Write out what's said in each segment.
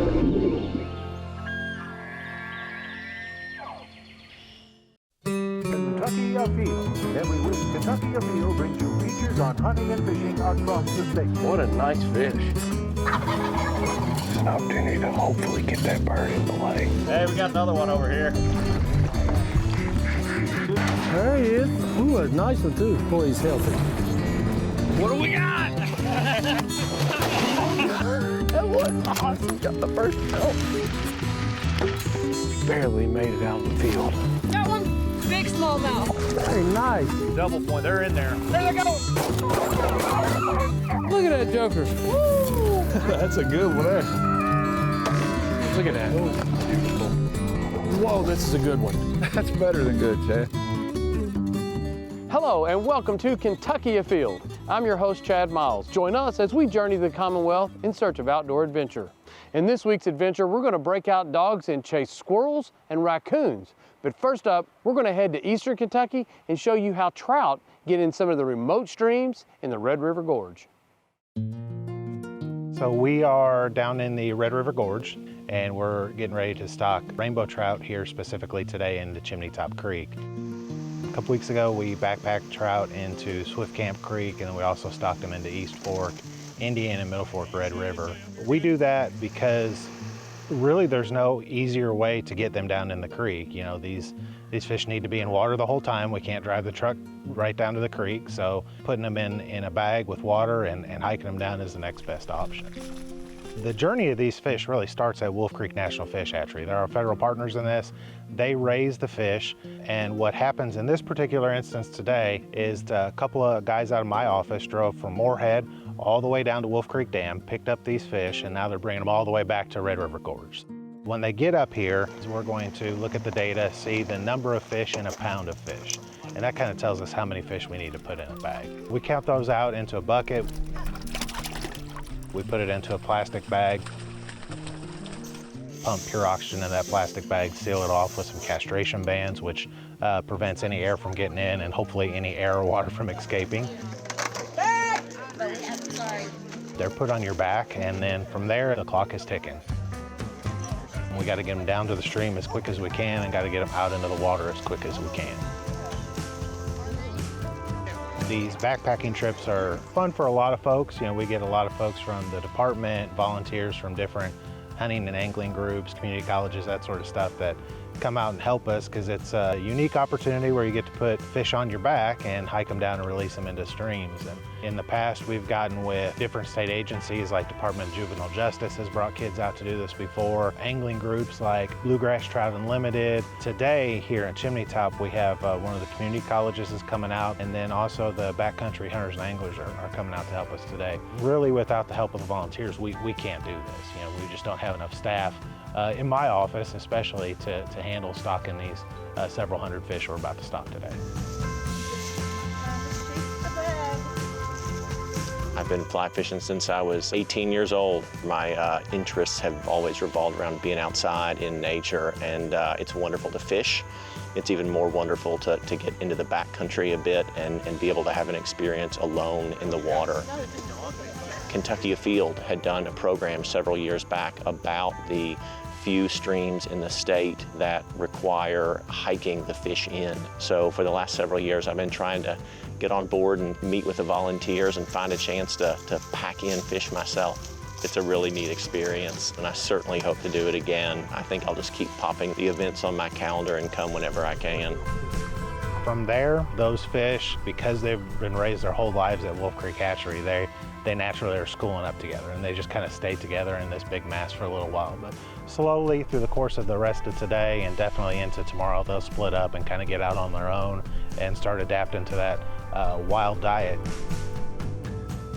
Kentucky Afield. Every week, Kentucky Afield brings you features on hunting and fishing across the state. What a nice fish. It's an opportunity to hopefully get that bird in the way. Hey, we got another one over here. There he is. Ooh, a nice one too. Boy, he's healthy. What do we got? That was awesome. Got the first belt. Barely made it out of the field. Got one. Big smallmouth. Very nice. Double point, they're in there. There they go. Look at that joker. Woo! That's a good one there. Look at that. Beautiful. Whoa, this is a good one. That's better than good, Chad. Hello and welcome to Kentucky Afield. I'm your host, Chad Miles. Join us as we journey the Commonwealth in search of outdoor adventure. In this week's adventure, we're going to break out dogs and chase squirrels and raccoons. But first up, we're going to head to eastern Kentucky and show you how trout get in some of the remote streams in the Red River Gorge. So we are down in the Red River Gorge, and we're getting ready to stock rainbow trout here specifically today in the Chimney Top Creek. A couple weeks ago, we backpacked trout into Swift Camp Creek, and then we also stocked them into East Fork, Indian, and Middle Fork Red River. We do that because really there's no easier way to get them down in the creek. You know, these fish need to be in water the whole time. We can't drive the truck right down to the creek, so putting them in a bag with water and hiking them down is the next best option. The journey of these fish really starts at Wolf Creek National Fish Hatchery. They're our federal partners in this. They raise the fish, and what happens in this particular instance today is a couple of guys out of my office drove from Moorhead all the way down to Wolf Creek Dam, picked up these fish, and now they're bringing them all the way back to Red River Gorge. When they get up here, we're going to look at the data, see the number of fish in a pound of fish, and that kind of tells us how many fish we need to put in a bag. We count those out into a bucket. We put it into a plastic bag, pump pure oxygen in that plastic bag, seal it off with some castration bands, which prevents any air from getting in and hopefully any air or water from escaping. They're put on your back, and then from there, the clock is ticking. We got to get them down to the stream as quick as we can and got to get them out into the water as quick as we can. These backpacking trips are fun for a lot of folks. You know, we get a lot of folks from the department, volunteers from different hunting and angling groups, community colleges, that sort of stuff that come out and help us because it's a unique opportunity where you get to put fish on your back and hike them down and release them into streams. And in the past, we've gotten with different state agencies like Department of Juvenile Justice has brought kids out to do this before, angling groups like Bluegrass Trout Unlimited. Today here at Chimney Top, we have one of the community colleges is coming out, and then also the backcountry hunters and anglers are coming out to help us today. Really, without the help of the volunteers, we can't do this. You know, we just don't have enough staff in my office, especially to handle stocking these several hundred fish we're about to stock today. I've been fly fishing since I was 18 years old. My interests have always revolved around being outside in nature, and it's wonderful to fish. It's even more wonderful to get into the backcountry a bit and be able to have an experience alone in the water. Kentucky Afield had done a program several years back about the few streams in the state that require hiking the fish in. So for the last several years, I've been trying to get on board and meet with the volunteers and find a chance to pack in fish myself. It's a really neat experience, and I certainly hope to do it again. I think I'll just keep popping the events on my calendar and come whenever I can. From there, those fish, because they've been raised their whole lives at Wolf Creek Hatchery, they naturally are schooling up together, and they just kind of stay together in this big mass for a little while. But slowly through the course of the rest of today and definitely into tomorrow, they'll split up and kind of get out on their own and start adapting to that wild diet.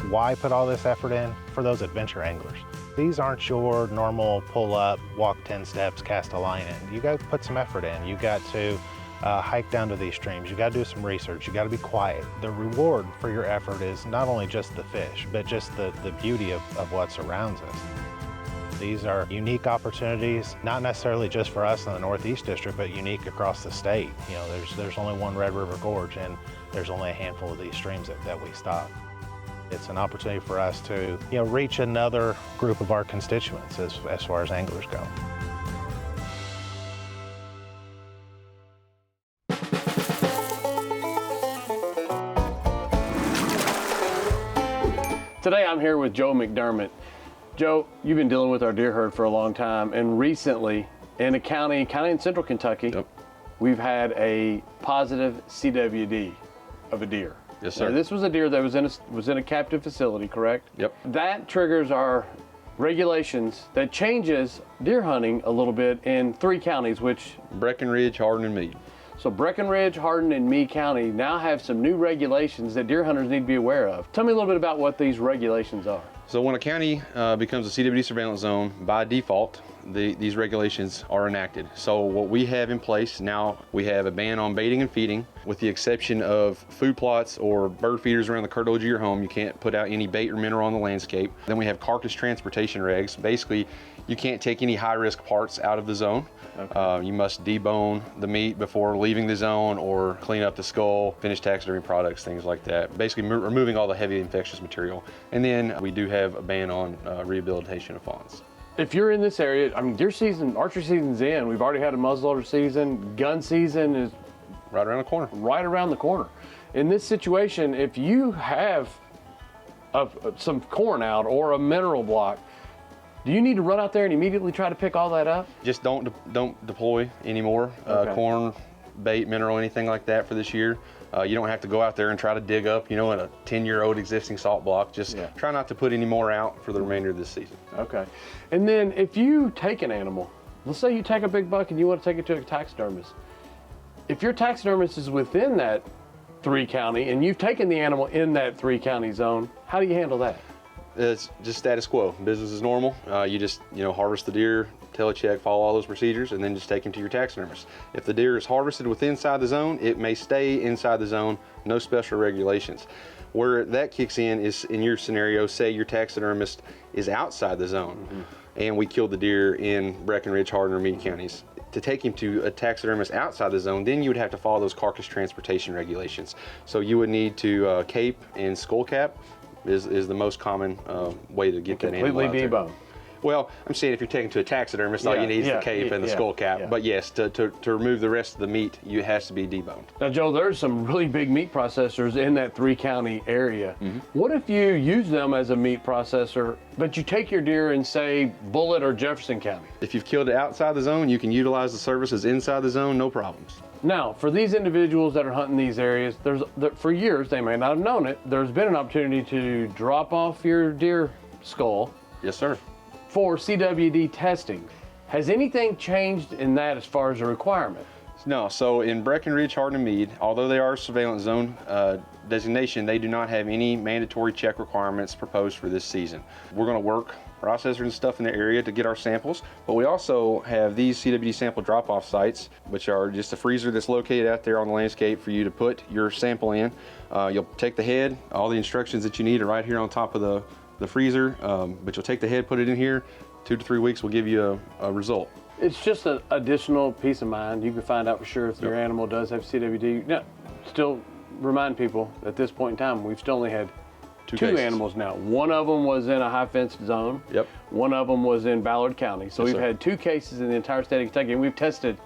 Why put all this effort in? For those adventure anglers. These aren't your normal pull up, walk 10 steps, cast a line in. You got to put some effort in. You got to hike down to these streams. You got to do some research. You got to be quiet. The reward for your effort is not only just the fish, but just the beauty of what surrounds us. These are unique opportunities, not necessarily just for us in the Northeast District, but unique across the state. You know, there's only one Red River Gorge, and there's only a handful of these streams that we stock. It's an opportunity for us to, reach another group of our constituents as far as anglers go. Today I'm here with Joe McDermott. Joe, you've been dealing with our deer herd for a long time, and recently in a county in central Kentucky, we've had a positive CWD of a deer. Yes, sir. Now, this was a deer that was in a captive facility, correct? Yep. That triggers our regulations that changes deer hunting a little bit in 3 counties, which Breckenridge, Hardin, and Meade. So Breckenridge, Hardin, and Meade County now have some new regulations that deer hunters need to be aware of. Tell me a little bit about what these regulations are. So when a county becomes a CWD surveillance zone, by default, these regulations are enacted. So what we have in place now, we have a ban on baiting and feeding, with the exception of food plots or bird feeders around the curtilage of your home. You can't put out any bait or mineral on the landscape. Then we have carcass transportation regs. Basically, you can't take any high-risk parts out of the zone. Okay. You must debone the meat before leaving the zone, or clean up the skull, finished taxidermy products, things like that. Basically removing all the heavy infectious material. And then we do have a ban on rehabilitation of fawns. If you're in this area, I mean, deer season, archery season's in. We've already had a muzzleloader season. Gun season is right around the corner. Right around the corner. In this situation, if you have some corn out or a mineral block, do you need to run out there and immediately try to pick all that up? Just don't deploy anymore. Okay. Corn, bait, mineral, anything like that for this year. You don't have to go out there and try to dig up, in a 10-year-old existing salt block. Just try not to put any more out for the remainder of this season. Okay. And then if you take an animal, let's say you take a big buck and you want to take it to a taxidermist. If your taxidermist is within that 3-county and you've taken the animal in that 3-county zone, how do you handle that? It's just status quo. Business is normal. You just, harvest the deer, telecheck, follow all those procedures, and then just take him to your taxidermist. If the deer is harvested inside the zone, it may stay inside the zone, no special regulations. Where that kicks in is in your scenario, say your taxidermist is outside the zone, and we killed the deer in Breckenridge, Hardin, or Meade counties. To take him to a taxidermist outside the zone, then you would have to follow those carcass transportation regulations. So you would need to cape and skull cap is the most common way to get that animal out there. Completely debone. Well, I'm saying if you're taking to a taxidermist, all you need is the cape and the skull cap. Yeah. But yes, to remove the rest of the meat, it has to be deboned. Now, Joe, there's some really big meat processors in that 3-county area. What if you use them as a meat processor, but you take your deer in, say, Bullitt or Jefferson County? If you've killed it outside the zone, you can utilize the services inside the zone, no problems. Now, for these individuals that are hunting these areas, for years, they may not have known it, there's been an opportunity to drop off your deer skull. Yes, sir. For CWD testing. Has anything changed in that as far as a requirement? No, so in Breckenridge, Hardin, and Meade, although they are surveillance zone designation, they do not have any mandatory check requirements proposed for this season. We're going to work processors and stuff in the area to get our samples, but we also have these CWD sample drop-off sites, which are just a freezer that's located out there on the landscape for you to put your sample in. You'll take the head, all the instructions that you need are right here on top of the freezer, but you'll take the head, put it in here, 2 to 3 weeks will give you a result. It's just an additional peace of mind. You can find out for sure if your animal does have CWD. Now, still remind people at this point in time, we've still only had two animals now. One of them was in a high fenced zone. Yep. One of them was in Ballard County. So Yes, we've sir. had 2 cases in the entire state of Kentucky, and we've tested.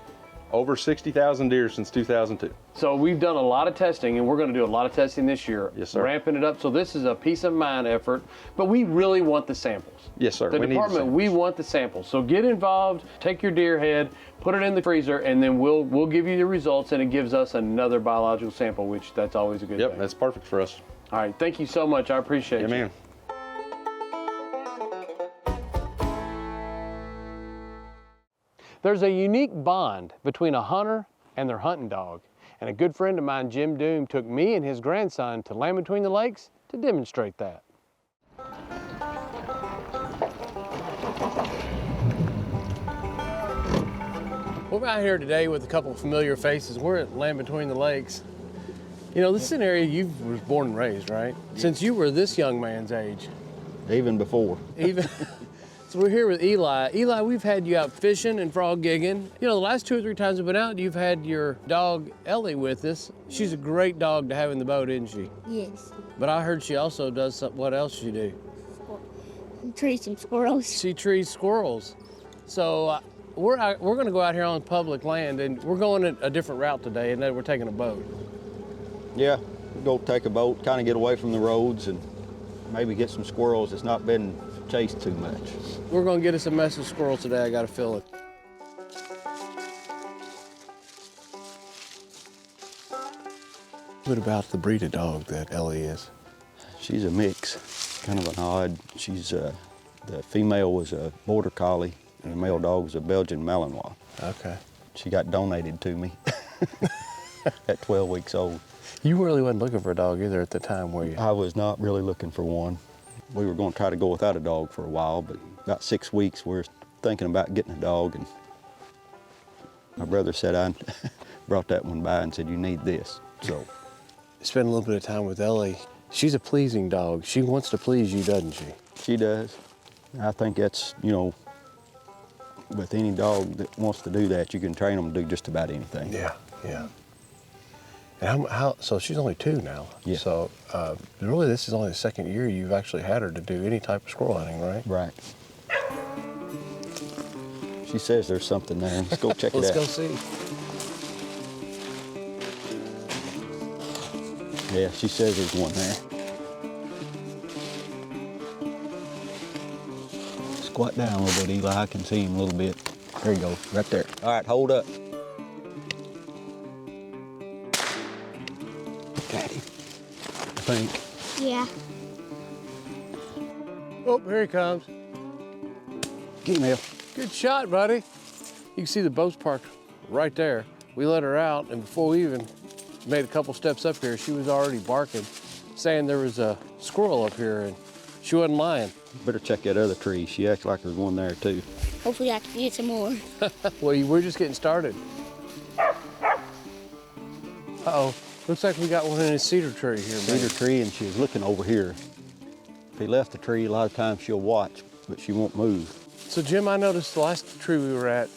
Over 60,000 deer since 2002. So we've done a lot of testing, and we're going to do a lot of testing this year. Yes, sir. Ramping it up. So this is a peace of mind effort, but we really want the samples. Yes, sir. The We need the department, samples. we want the samples. So get involved, take your deer head, put it in the freezer, and then we'll give you the results, and it gives us another biological sample, which that's always a good Yep, thing. that's perfect for us. All right, thank you so much. I appreciate Yeah, you. man. There's a unique bond between a hunter and their hunting dog. And a good friend of mine, Jim Doom, took me and his grandson to Land Between the Lakes to demonstrate that. We're out here today with a couple of familiar faces. We're at Land Between the Lakes. You know, this is an area you was born and raised, right? Since you were this young man's age. Even before. Even So we're here with Eli. Eli, we've had you out fishing and frog gigging. You know, the last 2 or 3 times we've been out, you've had your dog, Ellie, with us. She's a great dog to have in the boat, isn't she? Yes. But I heard she also does something. What else she do? Treat some squirrels. She trees squirrels. So we're gonna go out here on public land, and we're going a different route today, and then we're taking a boat. Yeah, go take a boat, kind of get away from the roads and maybe get some squirrels that's not been chased too much. We're gonna get us a mess of squirrels today, I got a feeling. What about the breed of dog that Ellie is? She's a mix, kind of an odd. She's, the female was a border collie and the male dog was a Belgian Malinois. Okay. She got donated to me at 12 weeks old. You really wasn't looking for a dog either at the time, were you? I was not really looking for one. We were going to try to go without a dog for a while, but about 6 weeks we were thinking about getting a dog, and my brother said I brought that one by and said, you need this. So Spend a little bit of time with Ellie. She's a pleasing dog. She wants to please you, doesn't she? she does. I think that's, you know, with any dog that wants to do that, you can train them to do just about anything. Yeah, yeah. And so she's only 2 now. Yeah. So really, this is only the 2nd year you've actually had her to do any type of squirrel hunting, right? Right. She says there's something there. Let's go check it out. Let's go see. Yeah, she says there's one there. Squat down a little bit, Eli. I can see him a little bit. There you go, right there. All right, hold up. Got him, I think. Yeah. Oh, here he comes. Get him, El. Good shot, buddy. You can see the boat's parked right there. We let her out, and before we even made a couple steps up here, she was already barking, saying there was a squirrel up here, and she wasn't lying. Better check that other tree. She acts like there's one there, too. Hopefully I can get some more. Well, we're just getting started. Uh-oh. Looks like we got one in a cedar tree here, man. Cedar tree, and she was looking over here. If he left the tree, a lot of times she'll watch, but she won't move. So, Jim, I noticed the last tree we were at,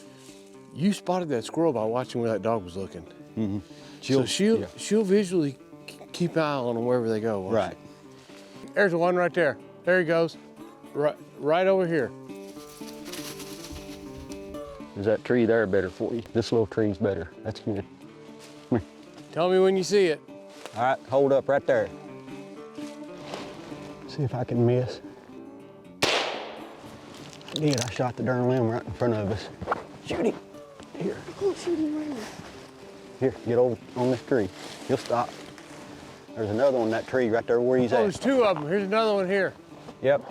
you spotted that squirrel by watching where that dog was looking. Mm-hmm. She'll visually keep an eye on them wherever they go. Right. There's one right there. There he goes. Right over here. Is that tree there better for you? This little tree's better. That's good. Come here. Tell me when you see it. All right, hold up right there. See if I can miss. I did. I shot the darn limb right in front of us. Shoot him. Here. Oh, shoot him right now. Here, get over on this tree. He'll stop. There's another one in that tree right there where he's Oh, at. there's 2 of them. Here's another one here. Yep.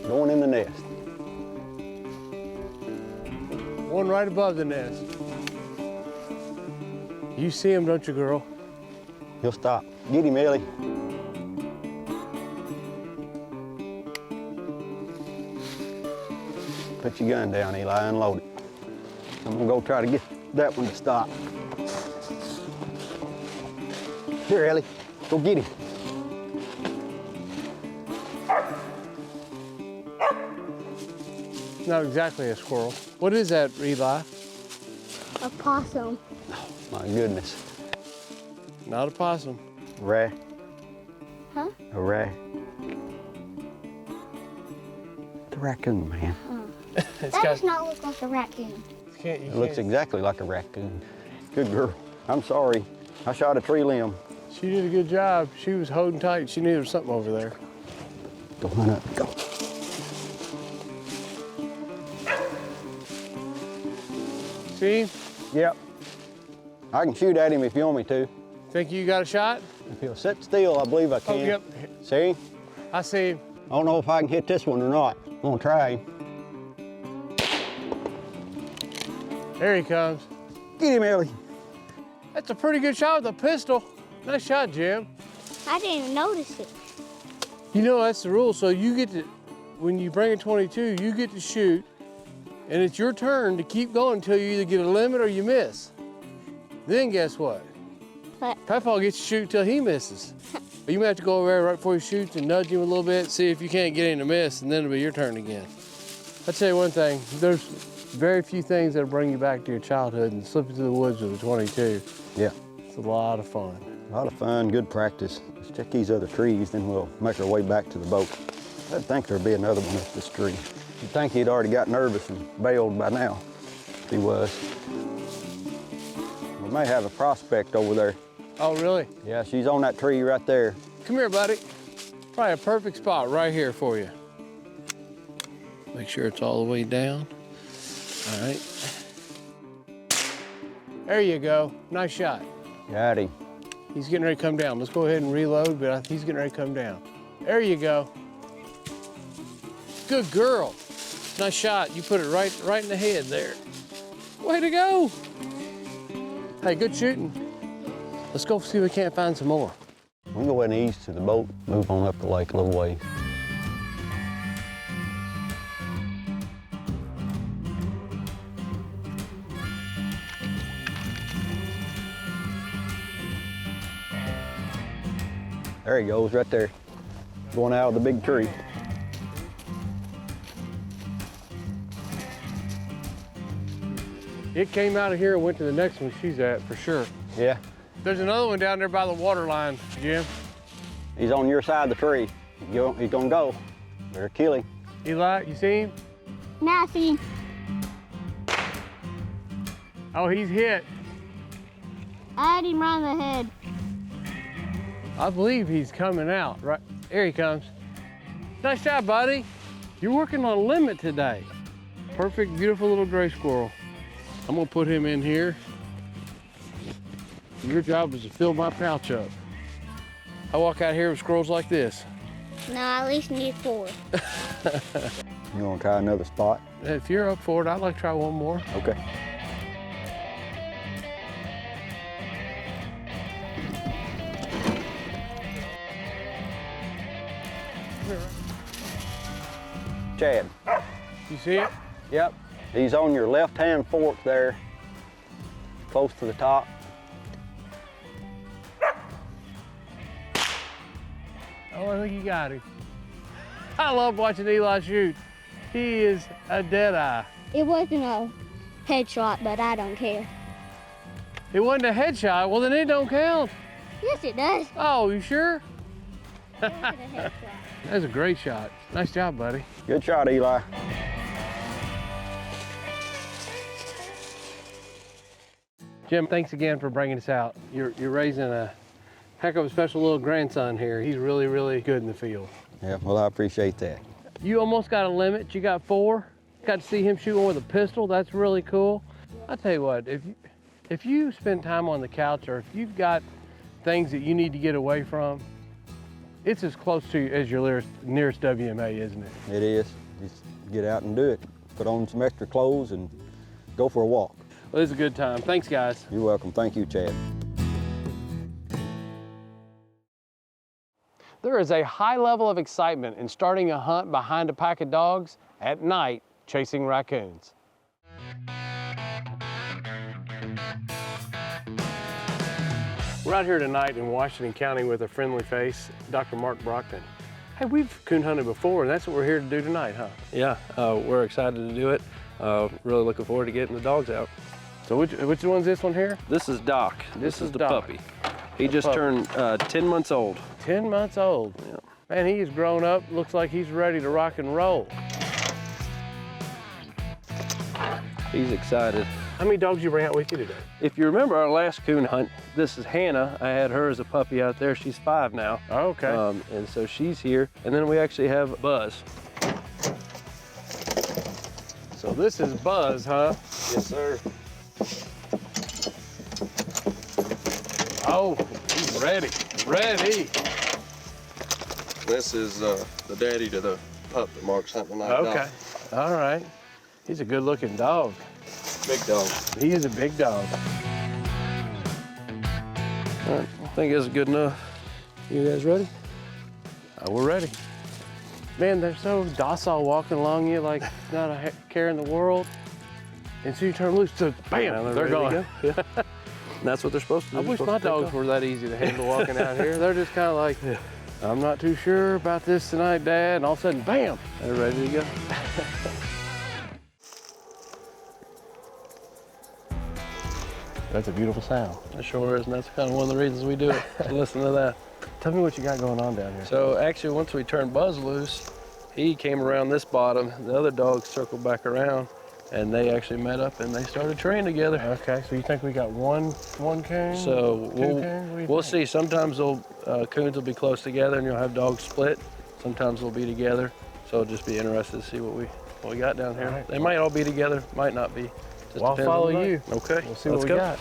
Going in the nest. One right above the nest. You see him, don't you, girl? He'll stop. Get him, Ellie. Put your gun down, Eli, unload it. I'm gonna go try to get that one to stop. Here, Ellie, go get him. Not exactly a squirrel. What is that, Eli? A possum. My goodness. Not a possum. Rat. Huh? A rat. The raccoon, man. That does not look like a raccoon. It looks exactly like a raccoon. Good girl. I'm sorry. I shot a tree limb. She did a good job. She was holding tight. She knew there was something over there. Go hunt up. Go. See him? Yep. I can shoot at him if you want me to. Think you got a shot? If he'll sit still, I believe I can. Oh, yep. See? I see him. I don't know if I can hit this one or not. I'm gonna try him. There he comes. Get him, Ellie. That's a pretty good shot with a pistol. Nice shot, Jim. I didn't even notice it. You know, that's the rule. So you get to, when you bring a 22, you get to shoot, and it's your turn to keep going until you either get a limit or you miss. Then guess what? What? Papaw gets to shoot till he misses. You may have to go over there right before he shoots and nudge him a little bit, see if you can't get him to miss, and then it'll be your turn again. I'll tell you one thing, there's very few things that'll bring you back to your childhood and slipping through the woods with a 22. Yeah. It's a lot of fun. A lot of fun, good practice. Let's check these other trees, then we'll make our way back to the boat. I'd think there'd be another one up this tree. You'd think he'd already got nervous and bailed by now. He was. We may have a prospect over there. Oh, really? Yeah, she's on that tree right there. Come here, buddy. Probably a perfect spot right here for you. Make sure it's all the way down. All right. There you go. Nice shot. Got him. He's getting ready to come down. Let's go ahead and reload, but he's getting ready to come down. There you go. Good girl. Nice shot. You put it right in the head there. Way to go. Hey, good shooting. Let's go see if we can't find some more. We'll go ahead and ease to the boat, move on up the lake a little ways. There he goes, right there. Going out of the big tree. It came out of here and went to the next one she's at, for sure. Yeah. There's another one down there by the water line, Jim. He's on your side of the tree. He's gonna go. Better kill him. Eli, you see him? Now I see him. Oh, he's hit. I had him right in the head. I believe he's coming out. Right, here he comes. Nice job, buddy. You're working on a limit today. Perfect, beautiful little gray squirrel. I'm gonna put him in here. Your job is to fill my pouch up. I walk out here with squirrels like this. No, I at least need 4. You wanna try another spot? If you're up for it, I'd like to try one more. Okay. Chad. You see it? Yep. He's on your left-hand fork there, close to the top. Oh, I think you got him. I love watching Eli shoot. He is a dead eye. It wasn't a headshot, but I don't care. It wasn't a headshot. Well, then it don't count. Yes, it does. Oh, you sure? It wasn't a headshot. That's a great shot. Nice job, buddy. Good shot, Eli. Jim, thanks again for bringing us out. You're raising a heck of a special little grandson here. He's really, really good in the field. Yeah, well, I appreciate that. You almost got a limit. You got 4. Got to see him shoot one with a pistol. That's really cool. I'll tell you what, if you spend time on the couch or if you've got things that you need to get away from, it's as close to you as your nearest WMA, isn't it? It is. Just get out and do it. Put on some extra clothes and go for a walk. Well, it's a good time. Thanks, guys. You're welcome. Thank you, Chad. There is a high level of excitement in starting a hunt behind a pack of dogs at night chasing raccoons. We're out here tonight in Washington County with a friendly face, Dr. Mark Brockton. Hey, we've coon hunted before, and that's what we're here to do tonight, huh? Yeah, we're excited to do it. Really looking forward to getting the dogs out. So which one's this one here? This is Doc. This is the Doc. puppy. He just turned 10 months old. 10 months old. Yeah. Man, he is grown up. Looks like he's ready to rock and roll. He's excited. How many dogs you bring out with you today? If you remember our last coon hunt, this is Hannah. I had her as a puppy out there. She's 5 now. Oh, okay. And so she's here. And then we actually have Buzz. So this is Buzz, huh? Yes, sir. Oh, he's ready. Ready. This is the daddy to the pup that Mark's hunting tonight. Okay. All right. He's a good-looking dog. Big dog. He is a big dog. All right, I think that's good enough. You guys ready? We're ready. Man, they're so docile walking along you like not a care in the world. And so you turn loose, so bam, they're gone. Yeah. And that's what they're supposed to do. I wish my dogs were that easy to handle walking out here. They're just kind of like, I'm not too sure about this tonight, Dad. And all of a sudden, bam, they're ready to go. That's a beautiful sound. It sure is, and that's kind of one of the reasons we do it, to listen to that. Tell me what you got going on down here. So actually, once we turned Buzz loose, he came around this bottom. The other dogs circled back around, and they actually met up and they started training together. Okay, so you think we got one coon? So we'll see. Sometimes coons will be close together, and you'll have dogs split. Sometimes they'll be together. So it'll just be interesting to see what we got down here. Right. They might all be together, might not be. Just Well, I'll follow you. Okay. We'll see what we got.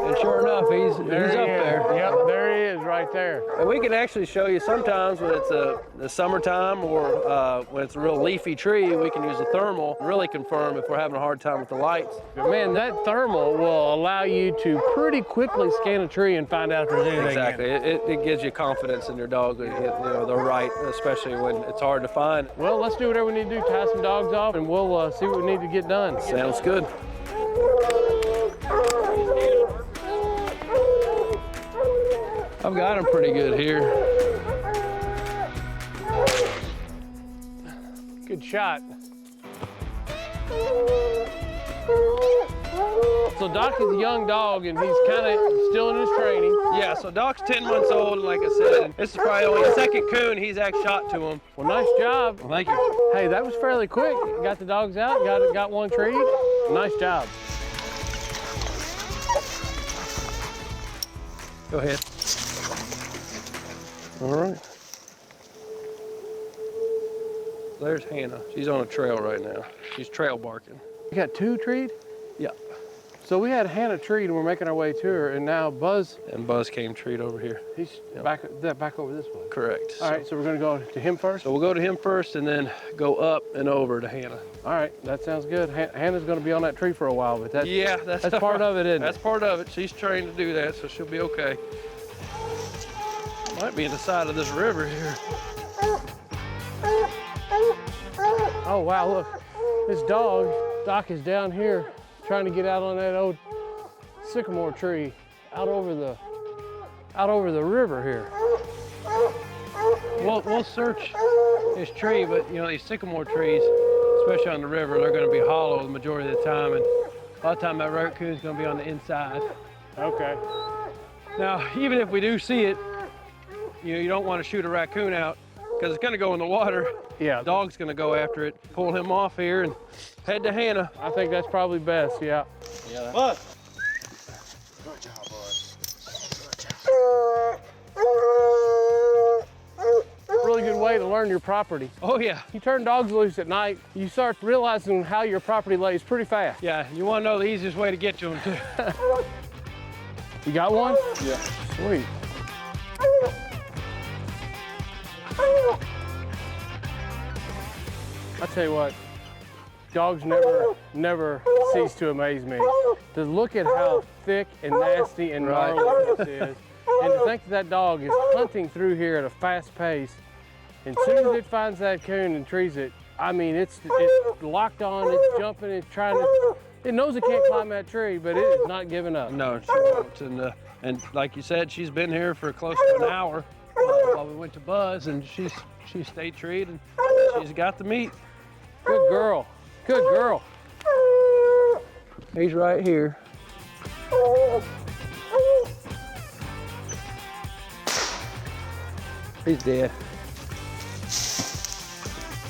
And sure enough, he's up there. Yep, there he is right there. And we can actually show you sometimes when it's the summertime or when it's a real leafy tree, we can use a thermal to really confirm if we're having a hard time with the lights. But man, that thermal will allow you to pretty quickly scan a tree and find out if there's anything Exactly. in it. It gives you confidence in your dog. You know, they're right, especially when it's hard to find. Well, let's do whatever we need to do, tie some dogs off, and we'll see what we need to get done. Sounds good. I've got him pretty good here. Good shot. So Doc is a young dog, and he's kind of still in his training. Yeah, so Doc's 10 months old, and like I said, this is probably only the second coon he's actually shot to him. Well, nice job. Well, thank you. Hey, that was fairly quick. Got the dogs out, got one treed. Nice job. Go ahead. All right. There's Hannah. She's on a trail right now. She's trail barking. You got two treed? Yeah. So we had Hannah treed, and we're making our way to her, and now Buzz. And Buzz came treed over here. He's Yep. back over this way. Correct. All right, so we're gonna go to him first? So we'll go to him first and then go up and over to Hannah. All right, that sounds good. Hannah's gonna be on that tree for a while, but that's part of it, isn't it? That's part of it. She's trained to do that, so she'll be okay. Might be in the side of this river here. Oh wow, look, this Doc is down here trying to get out on that old sycamore tree out over the river here. We'll search this tree, but you know, these sycamore trees, especially on the river, they're gonna be hollow the majority of the time, and a lot of time that raccoon's gonna be on the inside. Okay. Now, even if we do see it, you know, you don't want to shoot a raccoon out because it's gonna go in the water. Yeah. The dog's gonna go after it, pull him off here and head to Hannah. I think that's probably best, yeah. Yeah. Bud. Good job, boys. Really good way to learn your property. Oh yeah. You turn dogs loose at night, you start realizing how your property lays pretty fast. Yeah, you want to know the easiest way to get to them too. You got one? Yeah. Sweet. I tell you what, dogs never cease to amaze me. To look at how thick and nasty and gnarly this is, and to think that dog is hunting through here at a fast pace, and as soon as it finds that coon and trees it, I mean, it's locked on, it's jumping, it's trying to, it knows it can't climb that tree, but it is not giving up. No, she won't. And like you said, she's been here for close to an hour while we went to Buzz, and she stayed treed, and she's got the meat. Good girl. Good girl. He's right here. He's dead.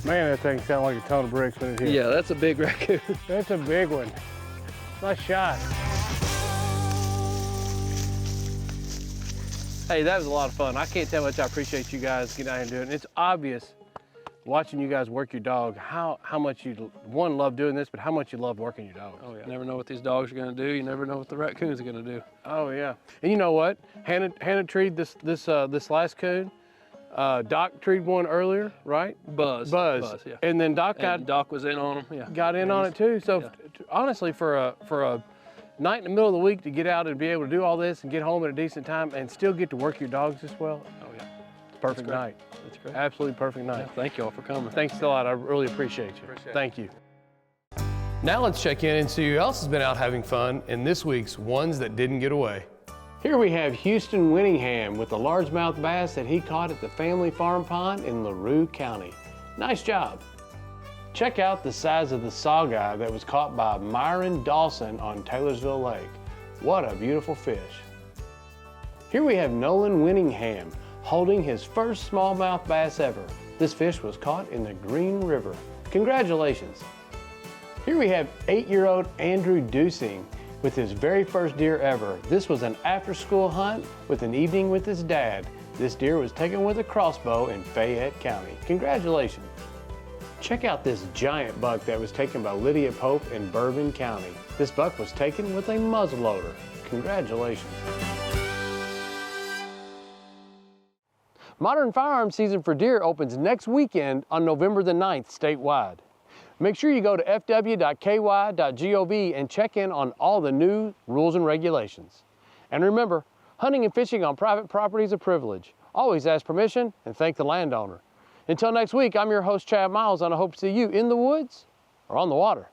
Man, that thing sounds like a ton of bricks when it hits. Yeah, that's a big raccoon. That's a big one. Nice shot. Hey, that was a lot of fun. I can't tell how much I appreciate you guys getting out here and doing it. It's obvious watching you guys work your dog, how much you, one, love doing this, but how much you love working your dog. Oh yeah. You never know what these dogs are gonna do. You never know what the raccoons are gonna do. Oh yeah. And you know what? Hannah treed this last coon. Doc treed one earlier, right? Buzz, yeah. And then Doc was in on him, yeah. Got in on it too. So honestly, for a night in the middle of the week to get out and be able to do all this and get home at a decent time and still get to work your dogs as well. Oh yeah. It's a perfect night. That's great. Absolutely perfect night. Yeah, thank you all for coming. Thanks a lot. I really appreciate you. Thank you. Now let's check in and see who else has been out having fun in this week's Ones That Didn't Get Away. Here we have Houston Winningham with the largemouth bass that he caught at the family farm pond in LaRue County. Nice job. Check out the size of the saugeye that was caught by Myron Dawson on Taylorsville Lake. What a beautiful fish. Here we have Nolan Winningham holding his first smallmouth bass ever. This fish was caught in the Green River. Congratulations. Here we have 8-year-old Andrew Dusing with his very first deer ever. This was an after-school hunt with an evening with his dad. This deer was taken with a crossbow in Fayette County. Congratulations. Check out this giant buck that was taken by Lydia Pope in Bourbon County. This buck was taken with a muzzleloader. Congratulations. Modern firearms season for deer opens next weekend on November the 9th statewide. Make sure you go to fw.ky.gov and check in on all the new rules and regulations. And remember, hunting and fishing on private property is a privilege. Always ask permission and thank the landowner. Until next week, I'm your host, Chad Miles, and I hope to see you in the woods or on the water.